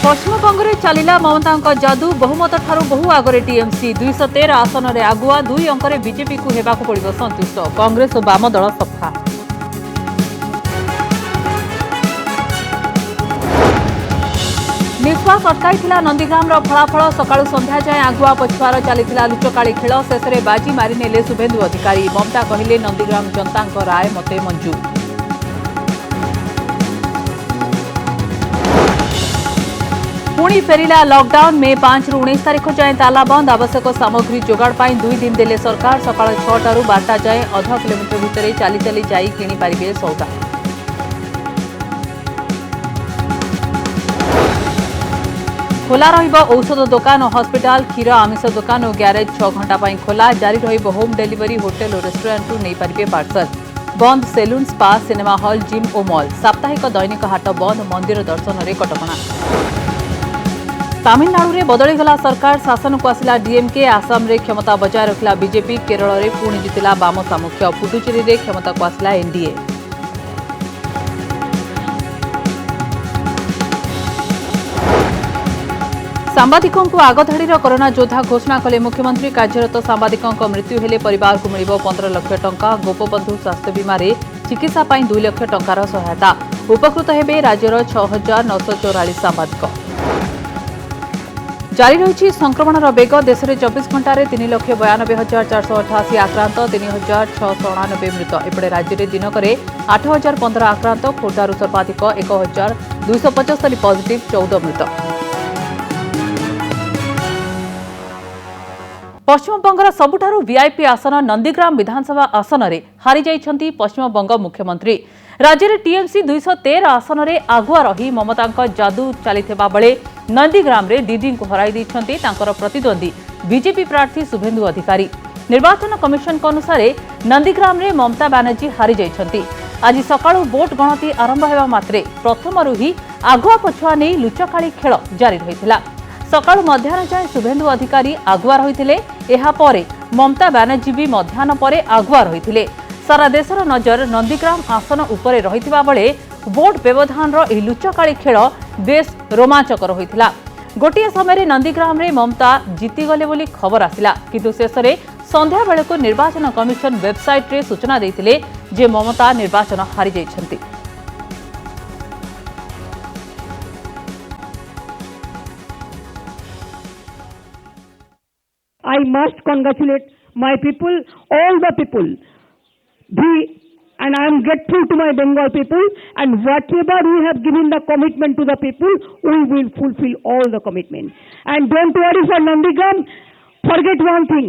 पश्चिमबंग में चलिला ममता जादू बहुमत ठारू बहु आगरे टीएमसी 213 आसन में आगुआ 2 अंक बीजेपी को हेबाकु पड़िबो संतुष्ट कांग्रेस और वाम दल सफा। निश्वास अटकाई नंदीग्राम फलाफल सकाळु संध्या जाए आगुआ पछुआर चलिथिला लुचकाळी खेल शेष में बाजी मारिनेले शुभेन्दु अधिकारी ममता कहिले नंदीग्राम जनता राय मते मंजूर। पुणी फेरिला लॉकडाउन मे 5 रु 19 तारीख जाए ताला बंद आवश्यक सामग्री जोगाड़ पाई 2 दिन देले सरकार सकाळ 6 टारू 12 जाए अध किलोमीटर भितर चली चली जाई किणी पारिबे सौदा। खोला रहिबो औषध दुकान हॉस्पिटल क्षीर आमिष दुकान और ग्यारेज 6 घंटा पाई खोला जारी रहिबो होम डिलीवरी होटल और रेस्टोरेंट नहीं पारिबे पार्सल बंद salon spa cinema hall gym और मॉल साप्ताहिक दैनिक हाट बंद मंदिर दर्शन रे कटकणा। तमिलनाडु में बदलीगला सरकार शासन को आसिला डीएमके आसाम रे क्षमता बजाय रखिला बीजेपी केरल रे पुणी जितिला बाम सामुख्य पुडुचेरी रे क्षमता को आसिला एनडीए। सांबादिकों को आगधाड़ीर कोरोना योद्धा घोषणा कले मुख्यमंत्री कार्यरत सांबादिकों मृत्यु हेले परिवार को मिलिबो 15 लाख टंका गोपबंधु स्वास्थ्य बीमा रे चिकित्सा पाई 2 लाख टंकार सहायता उपकृत हेबे राज्यर 6944 सांबादिक। जारी रही संक्रमण बेग देश में 24 घंटे 3,92,488 आक्रांत 3,699 मृत एपटे राज्य में दिनक 8,015 आक्रांत खोर्धारू सर्वाधिक 1,275 पॉजिटिव 14 मृत। पश्चिमबंगर सबुठारू वीआईपी आसन नंदीग्राम विधानसभा आसन में हारी जाइछंती पश्चिमबंग मुख्यमंत्री। राज्य में टीएमसी 213 आसन में आगुआ रही ममता जादू चलिथिबा बेले नंदीग्राम रे डीडी को हराई दैछंती तांकर प्रतिद्वंदी बीजेपी प्रार्थी शुभेन्दु अधिकारी। निर्वाचन कमिशन अनुसार नंदीग्राम रे ममता बनर्जी हारी जाइछंती। आज सकाळु वोट गणति आरंभ हेबा मात्रे प्रथमरु ही आगुआ पछुआ नहीं लुचकाळी खेल जारी रहिथिला। सकाळु मध्याह्न जाए शुभेन्दु अधिकारी आगुआ रहिथिले एहा परे ममता बनर्जी भी मध्याह्न परे आगुआ रहिथिले। सारा देशर नजर नंदीग्राम आसन उपरे रहिथिबा बेले वोट व्यवधान रो लुचकाळी खेल बेस रोमांचकर होइथिला। गोटिए समय नंदीग्राम रे ममता जीतीगले बोली खबर आसिला किंतु शेष में संध्या बेले को निर्वाचन कमिशन वेबसाइट रे सूचना देथिले जे ममता निर्वाचन हारी जाइछंती। I must congratulate my people, all the people. And I am grateful to my Bengal people, and whatever we have given the commitment to the people, we will fulfill all the commitment. And don't worry for Nandigram, forget one thing.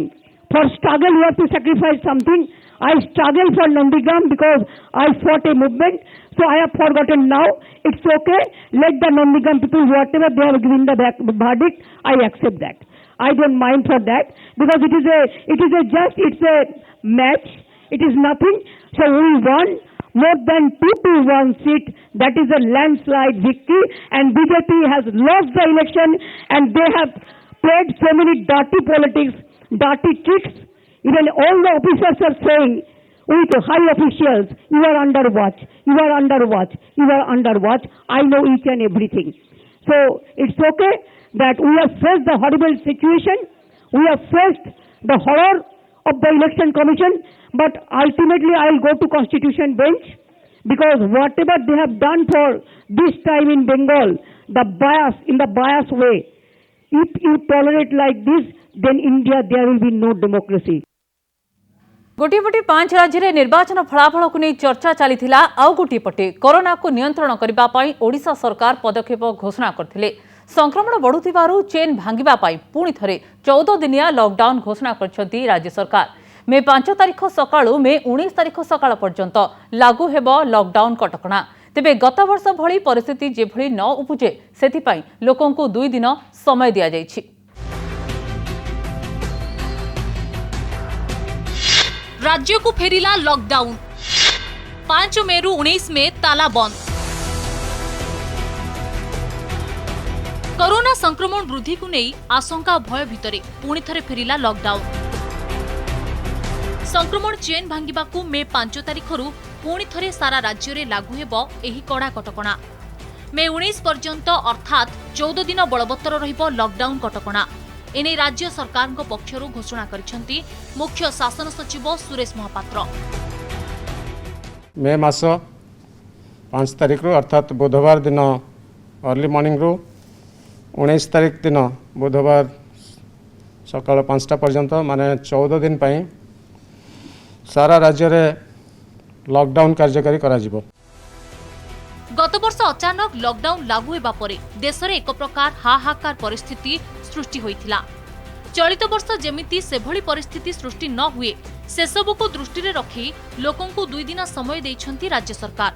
For struggle you have to sacrifice something. I struggle for Nandigram because I fought a movement, so I have forgotten now. It's okay, let the Nandigram people, whatever they have given the verdict, I accept that. I don't mind for that because it's a match. It is nothing. So we won more than 2-1 seat. That is a landslide victory. And BJP has lost the election, and they have played so many dirty politics, dirty tricks. Even all the officers are saying, with high officials, you are under watch. You are under watch. You are under watch. I know each and everything. So it's okay that we have faced the horrible situation. We have faced the horror of the election commission, but ultimately I will go to constitution bench because whatever they have done for this time in Bengal, the bias way, if you tolerate like this, then India there will be no democracy. गोटे पटे 5 राज्य में निर्वाचन फलाफल को नहीं चर्चा चली आउ गोटे पटे कोरोना को नियंत्रण करने ओडिशा सरकार पदक्षेप घोषणा करथिले। संक्रमण बढ़ुथिबारु चेन भांगिबा पाई पुणी थरे 14 दिनिया लॉकडाउन घोषणा करछंती राज्य सरकार। मे 5 तारीख सकाळु मे 19 तारीख सकाळ पर्यंत लागू हेबो लॉकडाउन कटकणा। तेबे गत वर्ष भली परिस्थिति जेभली न उपजे सेथिपाई लोकंकु 2 दिन समय दिया जायछि। राज्य को फेरिला लॉकडाउन 5 मे रु 19 में ताला बंद। कोरोना संक्रमण वृद्धि को नहीं आशंका भय भितरे पुणी थरे फेरिला लॉकडाउन। संक्रमण चेन भांगिबाकू मे 5 तारिखरु पुणी थरे सारा राज्य रे लागू हेबो एही कड़ा कटकणा। मे 19 पर्यंत अर्थात 14 दिन बलवत्तर रहिबो लॉकडाउन कटकणा। एने राज्य सरकार पक्षरु घोषणा करिसेंती मुख्य शासन सचिव सुरेश महापात्र। मे मास 5 तारिख रु अर्थात बुधवार दिन अर्ली मॉर्निंग रु 19 तारिख दिन बुधवार सकाल 5टा पर्यंत माने 14 दिन पई सारा राज्य रे लॉकडाउन कार्यकारी करा जिवो। गत वर्ष अचानक लॉकडाउन लागू हेबा परे देश रे एक प्रकार हाहाकार परिस्थिति सृष्टि होइथिला। चलित वर्ष जेमिति सेभଳି परिस्थिति सृष्टि न हुए से सबु को दृष्टि रे रखी लोकों को 2 दिन समय दैछंती राज्य सरकार।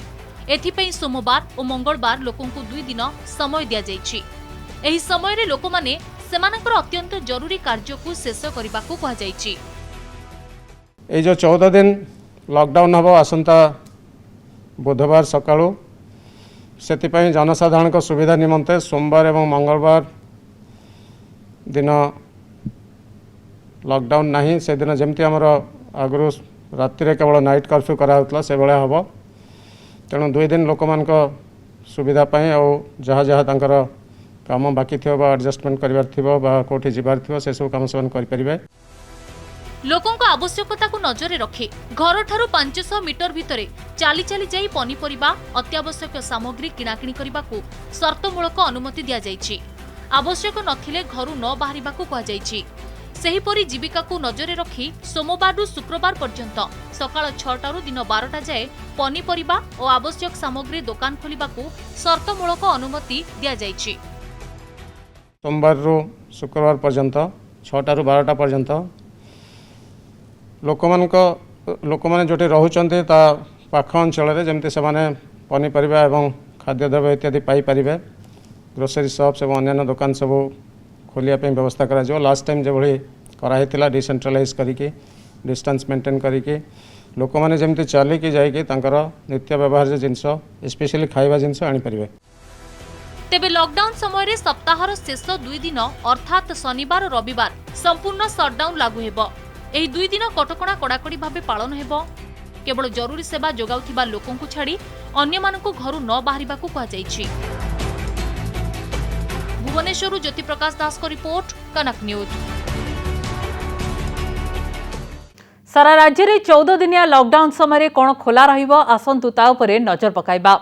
एथिपई सोमवार और मंगलवार लोकों को 2 दिन समय दिया जाइछि। एही समय रे लोक माने सेमानकर अत्यंत जरूरी कार्य को शेष करबा को कहा जाइछि। ए जो 14 दिन लॉकडाउन हबो आसंता बुधवार सकाळू सेतिपई जनसाधारण को सुविधा निमंते सोमवार एवं मंगलवार दिन लॉकडाउन नहीं से दिन जमती आमर आगु राति रे केवल नाइट कर्फ्यू करा होतला से बेले हबो। तेणु 2 दिन लोक मान को सुविधा पाई और जहाँ जहाँ तांकर काम बाकी थी एडजस्टमेंट करिवार थिबो बा कोठी जिबार थिबो से सब काम सेवन करि परिबे। लोकों को आवश्यकता को नजर रखे घर ठारू 500 मीटर भितरे चाली चाली जाई पनीपरिबा अत्यावश्यक सामग्री किणाकिणी करबा को शर्तमूलक अनुमति दिया जाइछि। आवश्यक नथिले घरु न बाहरिबा को कहा जाइछि। सेहीपरि जीविका को नजर रखी सोमवार रु शुक्रवार पर्यंत सकाळ 6टा रु दिन 12टा जाए पनीपरिबा और आवश्यक सामग्री दुकान खोलिबा को शर्तमूलक अनुमति दिया जाइछि। सोमवार रु शुक्रवार पर्यंत 6टा रु 12टा पर्यंत लोक माने जोटी रहउचंते ता पाख अंचल रे जेमते से माने पनीपरिबा एवं खाद्य द्रव्य इत्यादि पाई परिबे। ग्रोसरी शॉप्स एवं अन्य दुकान सब खोलिया पे व्यवस्था करा जो। लास्ट टाइम जो भली करा हेतिला डिसेंट्रलाइज करिके डिस्टेंस मेंटेन करिके लोक माने जेमते चली कि जाई कि तांकर नित्य व्यवहार जिनस स्पेशली खाइबा जिनस आनी परिबे। तेबे लॉकडाउन समय रे सप्ताहर शेष 2 दिन अर्थात शनिवार और रविवार संपूर्ण शटडाउन लागू हेबो। एही 2 दिन कटकणा कड़ाकड़ी भावे पालन हेबो। केवल जरूरी सेवा जोगाउथिबा लोकों को छाड़ी अन्य मानकु घरु न बाहरिबा को कहा जाइछि। भुवनेश्वरु ज्योति प्रकाश दास को रिपोर्ट, कनक न्यूज। सारा राज्य में 14 दिनिया लॉकडाउन समय कौन खोला रहिबो आसंतु ता उपरे नजर पकाइबा।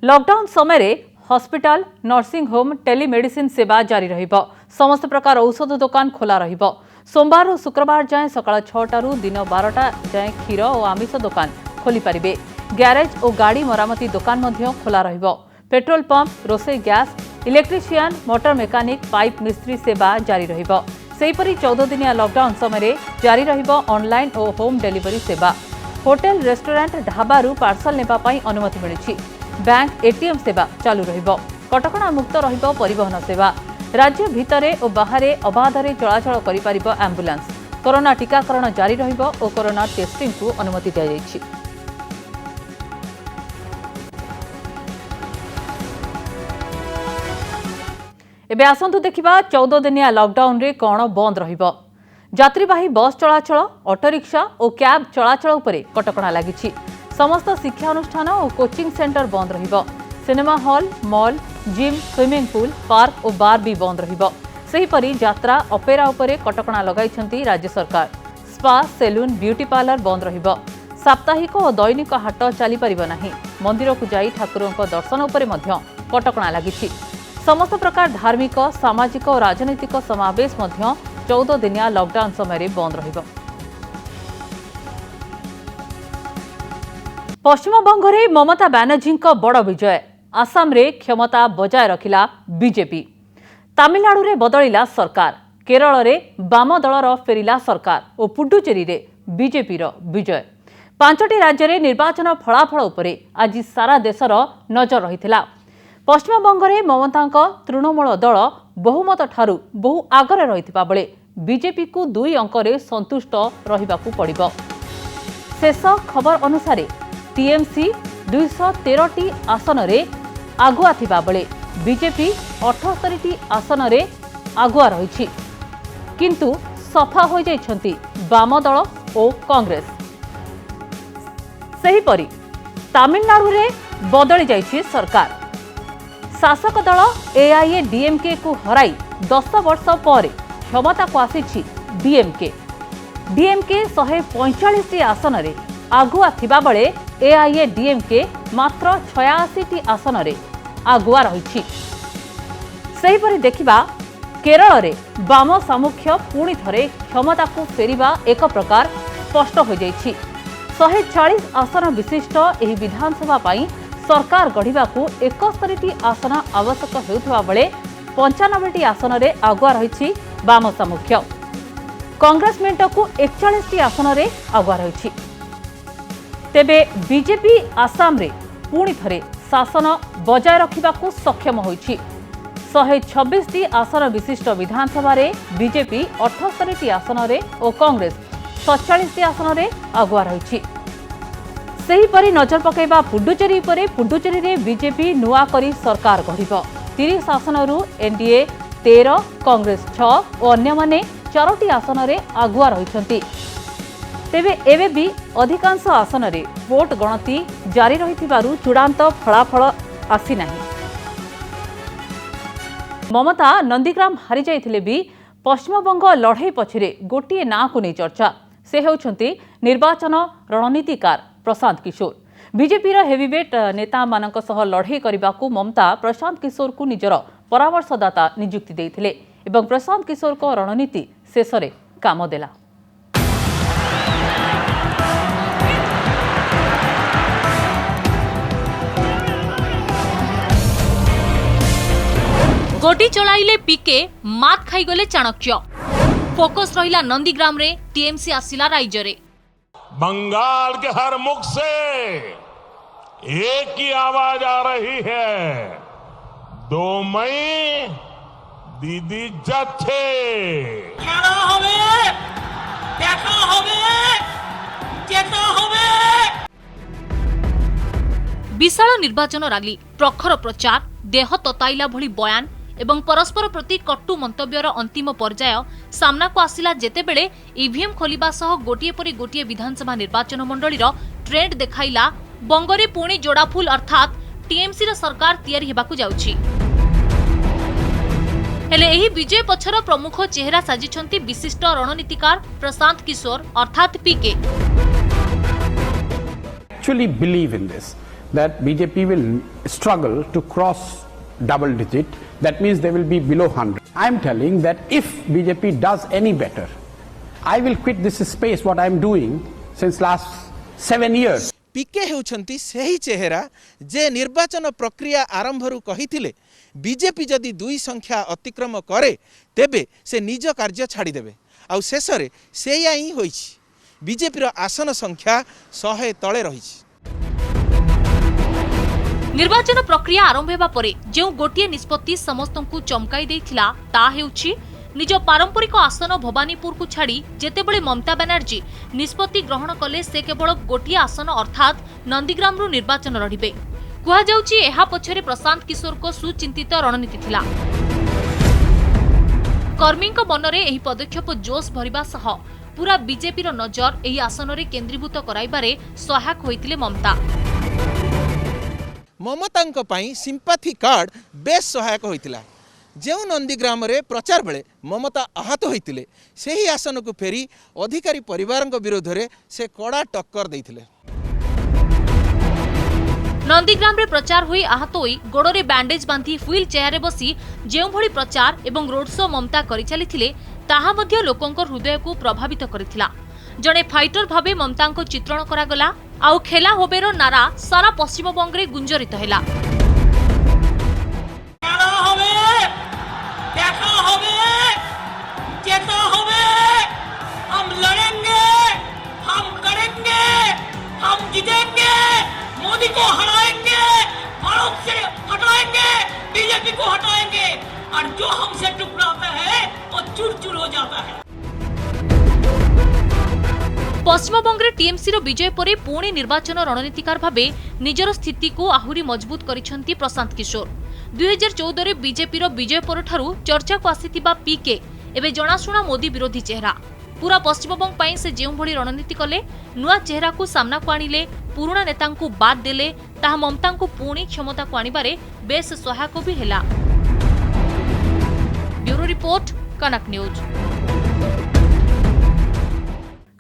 लॉकडाउन समय हॉस्पिटल, नर्सिंग होम, टेलीमेडिसिन सेवा जारी रहिबो। समस्त प्रकार औषध दुकान खोला रहिबो। सोमवार और शुक्रवार जाए सकाळ 6टा रु दिन 12टा जाए क्षीर और आमिष दुकान खोली पारिबे। ग्यारेज और गाड़ी मरामती दुकान मध्य खोला रहिबो। पेट्रोल पंप, रोसई gas, electrician, motor mechanic, pipe मिस्त्री सेवा जारी रहिबो। सेहीपरि 14 दिनिया लॉकडाउन समय जारी रहिबो ऑनलाइन और होम डिलीवरी सेवा। होटेल, रेस्टोरेंट, ढाबारू पार्सल नेबा पई अनुमति मिलिछि। बैंक, एटीएम सेवा चालू रहिबो। कटकणा मुक्त रहिबो परिवहन सेवा। राज्य भितरे और बाहरे अबाधरे चलाचल करि पारिबो एम्बुलेंस। कोरोना टीकाकरण जारी रहिबो और कोरोना टेस्टिंग को अनुमति दिया जाइछि। एबे आसंतु देखिबा 14 दिनिया लॉकडाउन रे कोन बंद रहिबो। यात्रीवाही बस चलाचल, ऑटो रिक्शा और कैब चलाचल उपरे कटकणा लागिछि। समस्त शिक्षा अनुष्ठान और कोचिंग सेंटर बंद रहिबो। Cinema hall, mall, gym, swimming pool, park और बार भी बंद रहिबो। सेहीपरि यात्रा, ऑपेरा उपरे कटकणा लगाइछंती राज्य सरकार। स्पा, सेलून, ब्यूटी पार्लर बंद रहिबो। साप्ताहिक और दैनिक हाट चली परिबो नाही। मंदिर को जाई ठाकुरों दर्शन उपरे मध्य कटकणा लागिछि। समस्त प्रकार धार्मिक, सामाजिक और राजनीतिक समावेश मध्य 14 दिनिया लॉकडाउन समय बंद रहिबो। पश्चिमबंग में ममता बनर्जी बड़ विजय। आसाम रे क्षमता बजाय रखिला बीजेपी। तमिलनाडु रे बदलिला सरकार। केरल रे बाम दलर फेरिला सरकार और पुडुचेरी रे बीजेपी रो विजय। 5टी राज्य रे निर्वाचन फलाफल उपरे आज सारा देशर नजर रहिथिला। पश्चिमबंग में ममता तृणमूल दल बहुमत ठारू बहु आगरे रहिथिबा बेले बीजेपी को 2 अंकरे संतुष्ट रहिबाकू पड़िबो। शेष खबर अनुसार टीएमसी 213टी आसन रे आगुआ थिबा बेले बीजेपी 78टी आसन रे आगुआ रहिछि। किंतु सफा हो जाइछंती बाम दल और कांग्रेस। सेहीपरि तमिलनाडु रे बदली जाइछि सरकार। शासक दल एआईएडीएमके को हराई 10 वर्ष पर क्षमता को आसी डीएमके। डीएमके 145 आसन रे आगुआ थिबा बेले एआईएडीएमके मात्र 86 आसन रे आगुआ रही। सेहीपरि देखिबा केरल रे वाम सामुख्य पुणी थरे क्षमता को फेरिबा एक प्रकार स्पष्ट हो जाइछि। 140 आसन विशिष्ट एही विधानसभा पाई सरकार गढ़िबाकू 71टी आसन आवश्यक हेउथबा बेले 95टी आसन रे आगुआ रही वाम सामुख्य। कांग्रेस मेंट को 41टी आसन रे आगुआ रही। तेबे बीजेपी आसाम रे पुणी थरे शासन बजाय रखिबाकू सक्षम होइछि। 126टी आसन विशिष्ट विधानसभा रे बीजेपी 78टी आसन रे और कांग्रेस 47टी आसन रे आगुआ रही। सेहीपरि नजर पकैबा पुडुचेरी परे पुडुचेरी रे बीजेपी नुआ करी सरकार गढ़िब। 30 आसन रु एनडीए 13, कांग्रेस 6 और अन्य माने 4टी आसन रे आगुआ रहिछंती। तेबे एबे भी अधिकांश आसन रे वोट गणति जारी रहिथिबारु चूड़ांत फलाफल आसी नाही। ममता नंदीग्राम हारी जाइथिले भी पश्चिमबंग लड़ाई पछरे गोटिए ना को नहीं चर्चा। से हेउछंती निर्वाचन रणनीतिकार प्रशांत किशोर। बीजेपी हेवीवेट नेता मानक सह लड़ाई करने ममता प्रशांत किशोर को निजर परामर्शदाता नियुक्ति देइथिले एवं प्रशांत किशोर को रणनीति शेषरे काम देला। गोटी चलाइले पीके मात खाईगले चाणक्य। फोकस रहिला नंदीग्राम रे टीएमसी आसिला राइजरे। बंगाल के हर मुख से एक ही आवाज आ रही है, 2 मई दीदी जाच्छे। विशाल निर्वाचन रैली, प्रखर प्रचार, देह तताइला भली बयान एवं परस्पर प्रति कटु मंतव्यर अंतिम पर्याय सामना को आसिला जेतेबेले ईवीएम खोलिबा सह गोटिए परि गोटिए विधानसभा निर्वाचन मंडलीर ट्रेंड देखाइला बंगरे पुणी जोड़ाफुल अर्थात टीएमसी र सरकार तैयारी हेबाकू जाउछि। हेले एही विजय पछर प्रमुख चेहरा साजिछंती विशिष्ट रणनीतिकार प्रशांत किशोर अर्थात पीके। Actually believe in this, that BJP will struggle to cross double digit. That means they will be below 100. I am telling that if BJP does any better, I will quit this space what I am doing since last 7 years. पीके हेउछंती सेही चेहरा जे निर्वाचन प्रक्रिया आरंभरू कहिथिले BJP जदि 2 संख्या अतिक्रम करे तेबे से निज कार्य छाड़ी देबे। आउ शेषरे सेया ही होइछि। बीजेपी रो आसन संख्या 100 तळे रहिछि। निर्वाचन प्रक्रिया आरंभ हेबा परे जेउ गोटिए निष्पत्ति समस्तंकु चमकाई देइथिला ता हेउछि निज पारंपरिक आसन भवानीपुर को छाड़ी जेतेबेले ममता बनर्जी निष्पत्ति ग्रहण कले से केवल गोटिए आसन अर्थात नंदीग्राम रु निर्वाचन लढिबे। कुहा जाउछि एहा पछरे प्रशांत किशोर को सुचिंतित रणनीति थिला। कर्मीक मनरे एही पदक्षेप जोश भरिबा सह पूरा बीजेपी रो नजर एही आसन रे केंद्रीभूत कराइबारे सहायक होइतिले ममता। ममतांक पाई सिंपाथी कार्ड बेस सहायक होइतिला। जेउ नंदीग्राम रे प्रचार बेले ममता आहत होइतिले सेही आसन को फेरी अधिकारी परिवारक विरोध रे से कड़ा टक्कर देइतिले। नंदीग्राम रे प्रचार हुई आहत होई गोड़रे बैंडेज बांधी व्हील चेयर रे बसी जेउ भली प्रचार एवं रोड शो ममता करि चलीथिले ताहा मध्य लोकंक हृदय को प्रभावित करिथिला। जणे फाइटर भाबे ममतांक चित्रण करागला आउ खेला होबेरो नारा सारा पश्चिम बंगरे गुंजरित हैला। हम लड़ेंगे, हम करेंगे, हम जीतेंगे, मोदी को हराएंगे, भारत से हटाएंगे, बीजेपी को हटाएंगे और जो हमसे टकराता है वो चूर-चूर हो जाता है। पश्चिम बंगरे टीएमसी रो विजय परे पुणी निर्वाचन रणनीतिकार भाबे निजर स्थिति को आहुरी मजबूत करिसंती प्रशांत किशोर। 2014 रे बीजेपी रो विजय परठारु चर्चा को आसीतिबा पीके एबे जणाशुणा मोदी विरोधी चेहरा। पूरा पश्चिमबंग ପାଇଁ से ଯେଉଁ भଳି रणनीति कले नुआ चेहरा को सामना को आनिले पुराना नेता को बाद देले ताहा ममता को पुणी क्षमता को आनिबारे बेस सहायक भी हेला। ब्यूरो रिपोर्ट कनक न्यूज।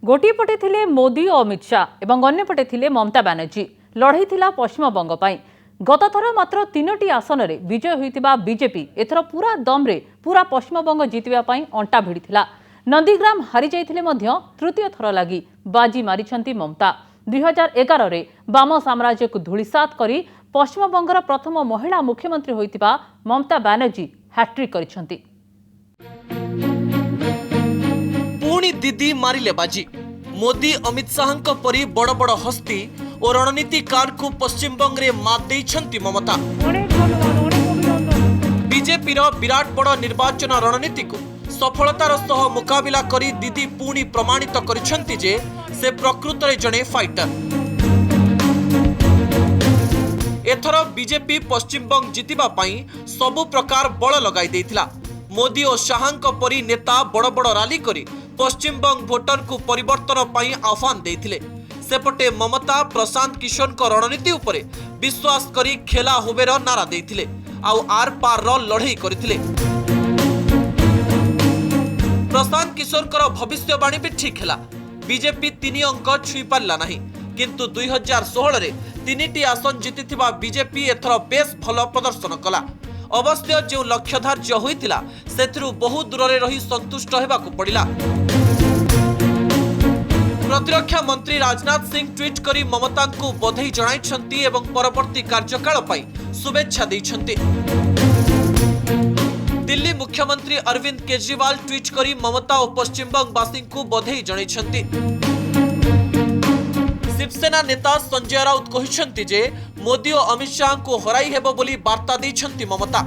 गोटे पटे थिले मोदी और अमित शाह एवं अन्य पटे थिले ममता बनर्जी लड़ाई थिला पश्चिमबंग पाई। गत थर मात्र 3टी आसन रे विजय होइतिबा बीजेपी एथर पूरा दम रे पूरा पश्चिमबंग जीतिबा पाई अंटा भिड़िथिला। नंदीग्राम हारी जाइथिले मध्य तृतीय थर लागि बाजी मारिछंती ममता। 2011 रे वाम साम्राज्य को धूलिसात करी पश्चिमबंगर प्रथम महिला मुख्यमंत्री होइतिबा ममता बनर्जी हैट्रिक करिछंती। पुणी दीदी मारिले बाजी। मोदी अमित शाहଙ୍କ परी बड़ बड़ हस्ती और रणनीतिकार को पश्चिमबंग रे मात देइछंती ममता। बीजेपी रो विराट बड़ निर्वाचन रणनीति को सफलतार सह मुकाबिला करी दीदी पुणी प्रमाणित करिछंती जे से प्रकृत रे जणे फाइटर। एथर बीजेपी पश्चिमबंग जीतिबा पई सबु प्रकार बळ लगाई देइथिला। मोदी और शाहଙ୍କ परी नेता बड़ बड़ रैली करी पश्चिमबंग भोटर को परिवर्तन पई आह्वान देइथिले। सेपटे ममता प्रशांत किशोर को रणनीति उपरे विश्वास करी खेला होबेर नारा देइथिले आउ आर पार रो लड़ाई करथिले। प्रशांत किशोर कर भविष्यवाणी भी ठीक है। बीजेपी 3 अंक छुई पारा ना किंतु 2016 रे 3टी आसन जीतिथिबा बीजेपी एथर बेस भल प्रदर्शन कला। अवश्य जो लक्ष्य धार्य होइतिला सेथिरु बहु दूर रे रही संतुष्ट हेबाकु पड़िला। प्रतिरक्षा मंत्री राजनाथ सिंह ट्वीट करी ममता को बधाई जणाइछंती एवं परवर्ती कार्यकाल पई शुभेच्छा दैछंती। दिल्ली मुख्यमंत्री अरविंद केजरीवाल ट्वीट करी ममता और पश्चिमबंग वासी को बधाई जणाइछंती। शिवसेना नेता संजय राउत कहिछंती जे मोदी और अमित शाह को हराई हेबो बोली वार्ता दैछंती ममता।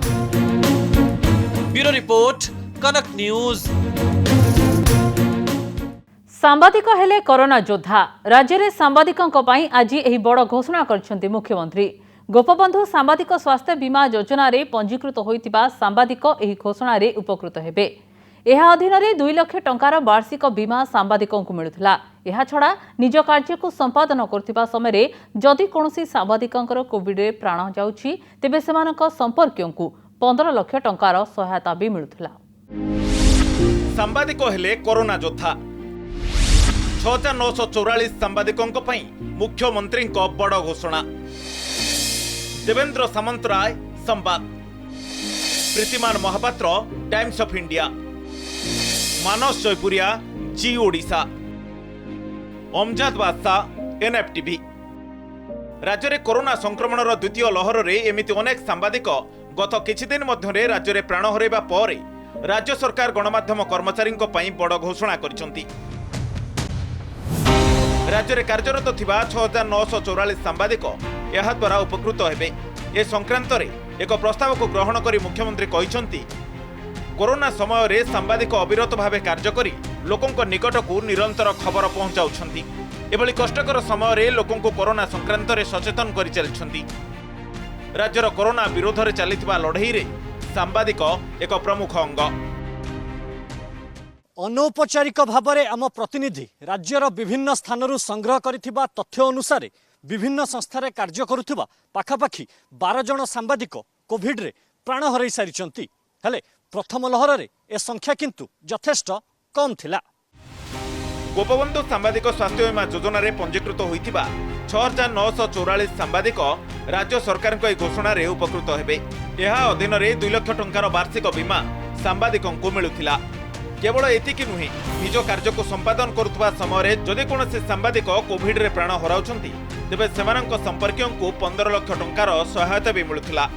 ब्यूरो रिपोर्ट कनक न्यूज। सांबादिक हेले कोरोना योद्धा। राज्य में सांबादिकों पई आज एही बड़ घोषणा करछंती मुख्यमंत्री। गोपबंधु सांबादिक स्वास्थ्य बीमा योजना रे पंजीकृत होइतिबा सांबादिक एही घोषणा रे उपकृत हेबे। एहा अधीन रे 2 लाख टंकार वार्षिक बीमा सांबादिकों को मिलुथिला। एहा छड़ा निज कार्य को संपादन करथिबा समय रे जदि कोनोसी सांबादिकंकर कोविड रे प्राण जाउछि तेबे सेमानक संपर्कियों को 15 लाख टंकार सहायता भी मिलुथिला। सांबादिक हेले कोरोना योद्धा। 6944 सांबादिकों पई मुख्यमंत्री बड़ घोषणा। देवेंद्र सामंतराय संवाद, प्रीतिमान महापात्र टाइम्स ऑफ इंडिया, मानस जयपुरिया जी ओडिशा, अमजाद बादशाह एनएफटीवी। राज्य में कोरोना संक्रमण द्वितीय लहर रे एमिति अनेक सांबादिक गत किछि दिन मध्यरे राज्य में प्राण हरैबा पर राज्य सरकार गणमाध्यम कर्मचारी बड़ घोषणा करिसंती। राज्य में कार्यरत थिबा 6944 सांबादिक यह द्वारा उपकृत हेबे। ए संक्रांत रे एक प्रस्ताव को ग्रहण करी मुख्यमंत्री कहिसंती कोरोना समय रे सांबादिक अविरत भावे कार्य करी लोकों निकट को निरंतर खबर पहुंचाउछंती। एभली कष्टकर समय रे लोकों को कोरोना संक्रांत रे सचेतन करि चलिछंती। राज्यर कोरोना विरोध रे चलिथिबा लड़ाई रे सांबादिक एक प्रमुख अंग। अनौपचारिक भावरे आम प्रतिनिधि राज्यर विभिन्न स्थानरू संग्रह करिथिबा तथ्य अनुसार विभिन्न संस्थार कार्य करुथिबा पाखापाखि 12 जन सांबादिक कोविड रे प्राण हरई सारिचंती। हेले प्रथम लहर रे ए संख्या किंतु यथेष्ट कम थिला। गोपबंधु सांबादिक स्वास्थ्य बीमा योजना रे पंजीकृत होइथिबा 6944 सांबादिक राज्य सरकार को घोषणा रे उपकृत हेबे। यह अधीन रे 2 लाख टंकार वार्षिक बीमा सांबादिकों को मिलुथिला। केवल एतिकी नुहे निज कार्य को संपादन करुवा समय जदि कौन सांबादिक कोविड रे प्राण हराउछंती तेबे सेमानक संपर्कियों को 15 लाख टंकार सहायता भी मिलुथिला।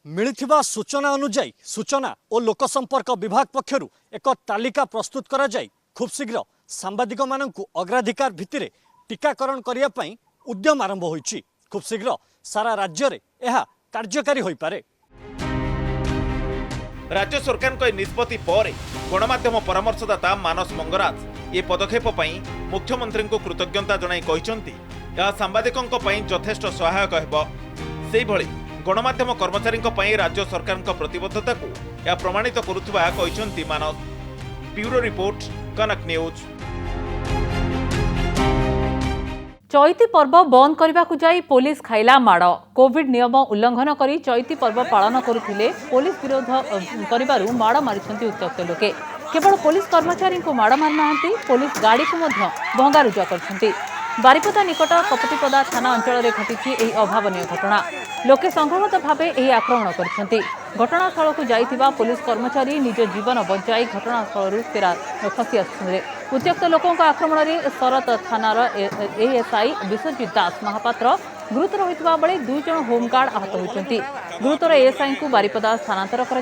मिलिथिबा सूचना अनुଯାयी सूचना और लोक संपर्क विभाग पक्षरु एक तालिका प्रस्तुत करा जाय खूब शीघ्र सांबादिक मानकु अग्राधिकार भित्तिरे टीकाकरण करिया पई उद्यम आरंभ होईछि। खूब शीघ्र सारा राज्य रे एहा कार्यकारी होई पारे। राज्य सरकार को निष्पत्ति पर गणमाध्यम परामर्शदाता मानस मंगराज ये पदक्षेप पई मुख्यमंत्री को कृतज्ञता जणाई कहिसंती यह सांबादिकों पई यथेष्ट सहायक हेबो। सेहि भଳି गणमाध्यम कर्मचारी पई राज्य सरकार प्रतिबद्धता को यह प्रमाणित करुथबा कहिसंती मानस। ब्यूरो रिपोर्ट कनक न्यूज। चैती पर्व बंद करने को जाई पुलिस खाइला माड़। कोविड नियम उल्लंघन करी चैती पर्व पालन करुथिले पुलिस विरोध करिबारु माड़ मारिछंती उत्त्यक्त लोके। केवल पुलिस कर्मचारी को माड़ मारिना पुलिस गाड़ी को मध्य भंगारुजा करछंती। बारिपदा निकट कपतिपदा थाना अंचल में घटी यह अभावनीय घटना। लोके संघबद्ध भाव यह आक्रमण करछंती। घटनास्थल को जाइथिबा पुलिस कर्मचारी निज जीवन बचाई घटनास्थल खसी आसुछन्ते। उत्त्यक्त लोकों आक्रमण में शरत थानार एएसआई विश्वजित दास महापात्र गुरुतर होता बेले 2 जन होमगार्ड आहत होती। गुरुतर एएसआई को बारिपदा स्थानांतर कर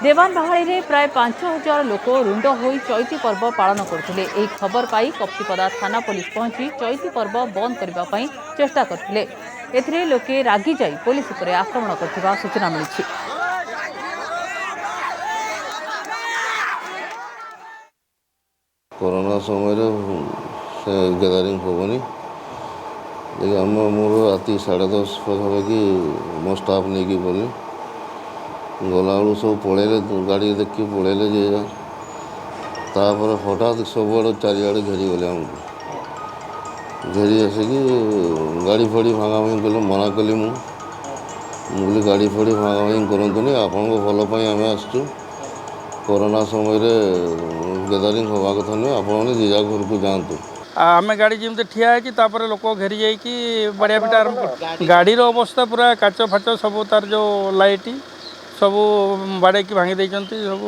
देवानबाहाली में प्राय 5000 लोक रुंड हो चैती पर्व पालन करते। यह खबर पाई कप्तिपदा थाना पुलिस पहुंची चैती पर्व बंद करने चेष्टा करते। एथिरे लोके रागी जाई पुलिस उपर आक्रमण करथिबा सूचना मिली। कोरोना समय गैदरिंग हेनी आम मोर राति 10:30 पाखापाखि मो स्टाफ नहीं कि गली गला बेलू सब पलैले गाड़ी देखिए पलैले जे तापर हठात सबुआड़े चारिआड़े घेरीगले आमको घेरी आसिकी गाड़ी फाड़ी भांगा भांगी कले मना कली मुझे गाड़ी फाड़ी भांगा भांगी करतुनि आपण भलपाई आम आसचु कोरोना समय गैदरिंग हवा कथा नुहे आपने जीजा घर को जातु आम गाड़ी जमी ठिया है लोक घेरी जाइए बढ़िया पिटा आरंभ कर गाड़ी अवस्था पूरा काच फाच सब तार जो लाइट सब बाड़े भांगी सब।